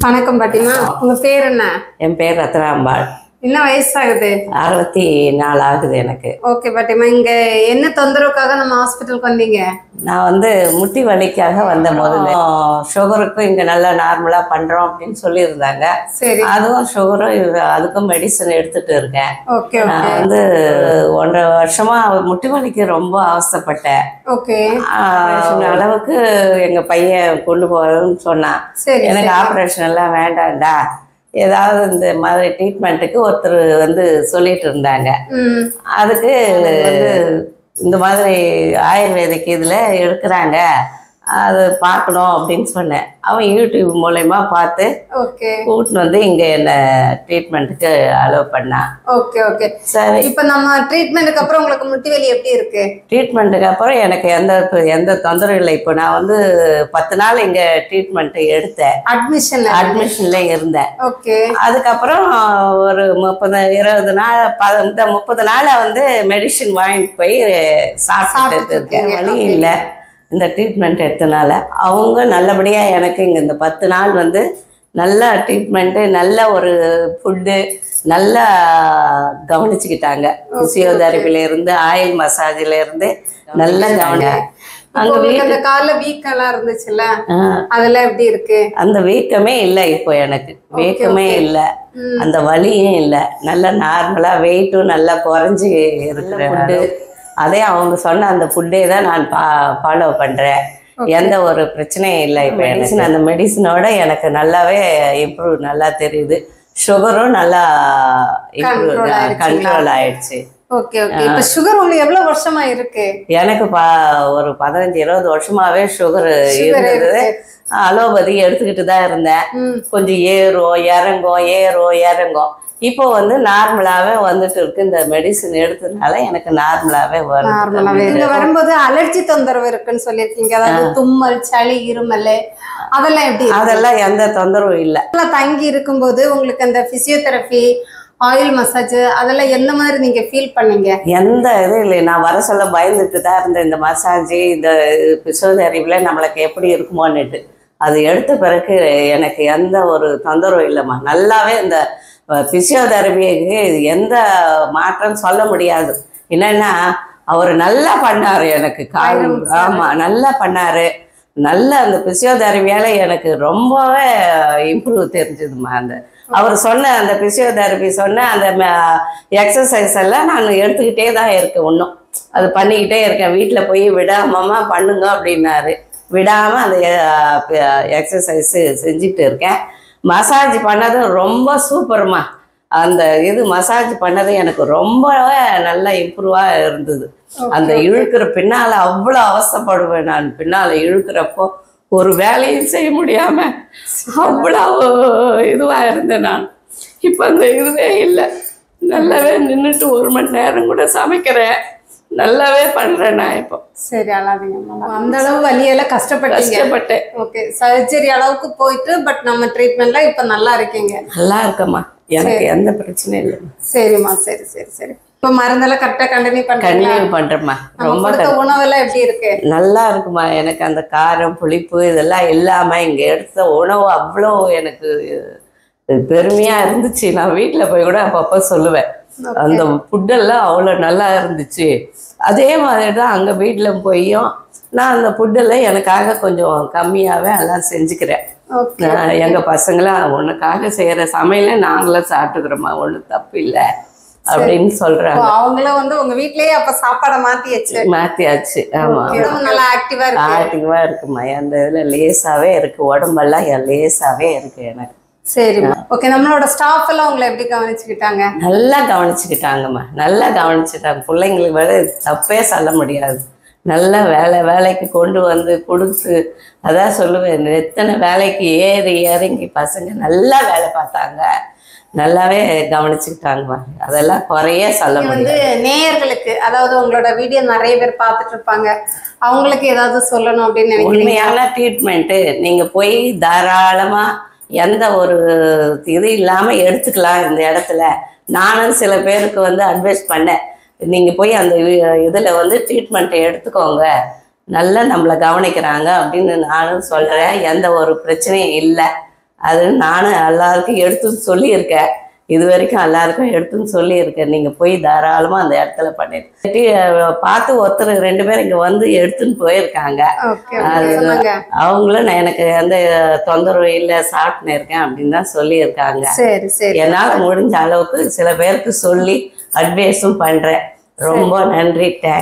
வணக்கம் பாட்டிமா. உங்க பேர் என்ன? என் பேர் ரத்னாம்பாள். என்ன வயசாகுது? 64 ஆகுது எனக்கு. ஓகே பாட்டிமா, இங்க என்ன தொந்தரவுக்காக நம்ம ஹாஸ்பிட்டலுக்கு வந்தீங்க? நான் முட்டி வலிக்காக வந்த முதல்ல சுகருக்கும் இங்கே நல்லா நார்மலாக பண்ணுறோம் அப்படின்னு சொல்லியிருந்தாங்க. சரி. அதுவும் சுகரும் அதுக்கும் மெடிசன் எடுத்துட்டு இருக்கேன். ஓகே. நான் 1.5 வருஷமா முட்டி வலிக்கு ரொம்ப அவஸ்தைப்பட்டேன். ஓகே. அளவுக்கு எங்கள் பையன் கொண்டு போகிறதுன்னு சொன்னான். சரி. எனக்கு ஆப்ரேஷன் எல்லாம் வேண்டாம்டா, ஏதாவது இந்த மாதிரி ட்ரீட்மெண்ட்டுக்கு ஒருத்தர் சொல்லிட்டு இருந்தாங்க. அதுக்கு இந்த மாதிரி ஆயுர்வேதிக் இதில் எடுக்கிறாங்க, அது பார்க்கணும் அப்படின்னு சொன்னேன். அவன் யூடியூப் மூலயமா பார்த்து கூட்டின்னு இங்கே என்ன ட்ரீட்மெண்ட்டுக்கு அலோவ் பண்ணான். Okay okay. சரி. இப்போ நம்ம ட்ரீட்மெண்ட்டுக்கு அப்புறம் உங்களுக்கு முட்டி வலி எப்படி இருக்கு? ட்ரீட்மெண்ட்டுக்கு அப்புறம் எனக்கு எந்த தொந்தரவும் இல்லை. இப்போ நான் 10 நாள் இங்கே ட்ரீட்மெண்ட்டு எடுத்தேன். அட்மிஷன்ல இருந்தேன். ஓகே. அதுக்கப்புறம் ஒரு 30-20 நாள் 30 நாளை மெடிசின் வாங்கிட்டு போய் சாப்பிட்டு இருக்கேன். வழி இல்லை. இந்த ட்ரீட்மெண்ட் எடுத்தனால அவங்க நல்லபடியாக எனக்கு இங்கே இந்த 10 நாள் நல்ல ட்ரீட்மெண்ட்டு, நல்ல ஒரு ஃபுட்டு நல்லா கவனிச்சுக்கிட்டாங்க. ஃபிசியோதெரபிலேருந்து ஆயில் மசாஜிலேருந்து நல்லா அங்க அந்த கால வீக்கெல்லாம் இருந்துச்சுல்ல, அதெல்லாம் எப்படி இருக்கு? அந்த வீக்கமே இல்லை. இப்போ எனக்கு வீக்கமே இல்லை, அந்த வலியும் இல்லை. நல்லா நார்மலாக வெயிட்டும் நல்லா குறைஞ்சி இருக்கிற ஃபுட்டு, அதே அவங்க சொன்ன அந்த ஃபுட்டே தான் நான் ஃபாலோ பண்ணுறேன். எந்த ஒரு பிரச்சனையும் இல்லை. இப்போ மெடிசன் அந்த மெடிசனோட எனக்கு நல்லாவே இம்ப்ரூவ் நல்லா தெரியுது. சுகரும் நல்லா கண்ட்ரோல் ஆயிடுச்சு. Okay okay. இப்போ சுகர் உங்களுக்கு எவ்வளவு வருஷமா இருக்கு? எனக்கு ஒரு 15-20 வருஷமாவே சுகர் இருந்தது. அலோபதி எடுத்துக்கிட்டு தான் இருந்தேன். கொஞ்சம் ஏறும் இறங்கும். இப்போ நார்மலாவே வந்துட்டு இருக்கு. இந்த மெடிசன் எடுத்ததுனால எனக்கு நார்மலாவே வரும்போது அலர்ஜி தொந்தரவு இருக்குன்னு சொல்லியிருக்கீங்க. அதாவது தும்மல், சளி, இருமல், அதெல்லாம் எப்படி? அதெல்லாம் எந்த தொந்தரவும் இல்லை. தங்கி இருக்கும்போது உங்களுக்கு அந்த பிசியோதெரபி, ஆயில் மசாஜ் அதெல்லாம் எந்த மாதிரி நீங்க ஃபீல் பண்ணீங்க? எந்த இது இல்லை. நான் வர சொல்ல பயந்துட்டு தான் இருந்தேன். இந்த மசாஜ், இந்த பிசியோதெரபில நம்மளுக்கு எப்படி இருக்குமோன்னுட்டு. அது எடுத்த பிறகு எனக்கு எந்த ஒரு தொந்தரவும் இல்லைம்மா. நல்லாவே இந்த பிசியோதெரபிக்கு எந்த மாற்றம் சொல்ல முடியாது. என்னன்னா அவர் நல்லா பண்ணாரு எனக்கு. ஆமாம், நல்லா பண்ணாரு. நல்ல அந்த பிசியோதெரபியால் எனக்கு ரொம்பவே இம்ப்ரூவ் தெரிஞ்சுதுமா. அவர் சொன்ன அந்த பிசியோதெரபி சொன்ன அந்த எக்ஸசைஸ் எல்லாம் நான் எடுத்துக்கிட்டே தான் இருக்கேன். இன்னும் அது பண்ணிக்கிட்டே இருக்கேன். வீட்டில் போய் விடாமமா பண்ணுங்க அப்படின்னாரு. விடாமல் அந்த எக்ஸசைஸு செஞ்சுட்டு இருக்கேன். மசாஜ் பண்ணது ரொம்ப சூப்பர்மா. அந்த மசாஜ் பண்ணது எனக்கு ரொம்பவே நல்லா இம்ப்ரூவாக இருந்தது. அந்த இழுக்கிற பின்னால் அவ்வளோ அவஸ்தைப்படுவேன் நான். பின்னால் இழுக்கிறப்போ ஒரு வேலையும் செய்ய முடியாமல் அவ்வளோ இதுவாக இருந்தேன் நான். இப்போ அந்த இதுவே இல்லை. நல்லாவே நின்றுட்டு 1 மணி நேரம் கூட சமைக்கிறேன். நல்லாவே பண்றேன் நான் இப்போ. சரி, அழாதீங்க. அந்த அளவு வலியெல்லாம் கஷ்டப்பட்டேன். ஓகே, சர்ஜரி அளவுக்கு போயிட்டு பட் நம்ம ட்ரீட்மெண்ட்ல இப்போ நல்லா இருக்கீங்க? நல்லா இருக்கம்மா, எனக்கு எந்த பிரச்சனையும் இல்லை. சரிம்மா, சரி சரி சரி. இப்போ மருந்தெல்லாம் கரெக்டாக கண்டினியூ பண்ணுறேம்மா. ரொம்ப உணவெல்லாம் எப்படி இருக்கு? நல்லா இருக்குமா. எனக்கு அந்த காரம், புளிப்பு இதெல்லாம் இல்லாமல் இங்கே எடுத்த உணவு அவ்வளோ எனக்கு பெருமையாக இருந்துச்சு. நான் வீட்டில் போய் கூட அப்பப்போ சொல்லுவேன், அந்த ஃபுட்டெல்லாம் அவ்வளோ நல்லா இருந்துச்சு. அதே மாதிரி தான் அங்கே வீட்டில் போயும் நான் அந்த ஃபுட்டெல்லாம் எனக்காக கொஞ்சம் கம்மியாகவே எல்லாம் செஞ்சுக்கிறேன். எங்கள் பசங்களாம் உனக்காக செய்கிற சமையலை நாங்களும் சாப்பிட்டுக்கிறோம்மா, ஒன்றும் தப்பு இல்லை அப்படின்னு சொல்கிறாங்க. அவங்களும் உங்கள் வீட்லேயே அப்போ சாப்பாடை மாற்றியாச்சு. ஆமாம், நல்லா ஆக்டிவாக இருக்குமா. அந்த இதில் லேசாகவே இருக்குது. உடம்பெல்லாம் லேசாகவே இருக்குது எனக்கு. சரிம்மா, ஓகே. நம்மளோட ஸ்டாஃப் எல்லாம் உங்களை எப்படி கவனிச்சுக்கிட்டாங்க? நல்லா கவனிச்சுக்கிட்டாங்கம்மா, நல்லா கவனிச்சுட்டாங்க. பிள்ளைங்களுக்கு வேலை தப்பே சொல்ல முடியாது. நல்லா வேலைக்கு கொண்டு கொடுத்து, அதான் சொல்லுவேன், எத்தனை வேலைக்கு இறங்கி பசங்க நல்லா வேலை பார்த்தாங்க. நல்லாவே கவனிச்சுக்கிட்டாங்கம்மா. அதெல்லாம் குறைய சொல்ல முடியாது. நேயர்களுக்கு, அதாவது உங்களோட வீடியோ நிறைய பேர் பார்த்துட்டு இருப்பாங்க, அவங்களுக்கு ஏதாவது சொல்லணும் அப்படின்னு நினைக்கிறீங்க? உண்மையான ட்ரீட்மெண்ட்டு நீங்கள் போய் தாராளமாக எந்த ஒரு இது இல்லாமல் எடுத்துக்கலாம். இந்த இடத்துல நானும் சில பேருக்கு அட்வைஸ் பண்ணேன், நீங்கள் போய் அந்த இதில் ட்ரீட்மெண்ட்டை எடுத்துக்கோங்க, நல்லா நம்மளை கவனிக்கிறாங்க அப்படின்னு நானும் சொல்கிறேன். எந்த ஒரு பிரச்சனையும் இல்லை. அது நானும் எல்லாருக்கும் எடுத்துன்னு சொல்லியிருக்கேன். இது வரைக்கும் எல்லாருக்கும் எடுத்துன்னு சொல்லியிருக்கேன். நீங்கள் போய் தாராளமாக அந்த இடத்துல பண்ணிட்டு பார்த்து ஒருத்தர் 2 பேர் இங்கே வந்து எடுத்துன்னு போயிருக்காங்க. அது அவங்களும் நான் எனக்கு எந்த தொந்தரவு இல்லை, சாப்பிட்டுன்னு இருக்கேன் அப்படின்னு தான் சொல்லியிருக்காங்க. என்னால் முடிஞ்ச அளவுக்கு சில பேருக்கு சொல்லி அட்வைஸும் பண்ணுறேன். ரொம்ப நன்றி, தேங்க்ஸ்.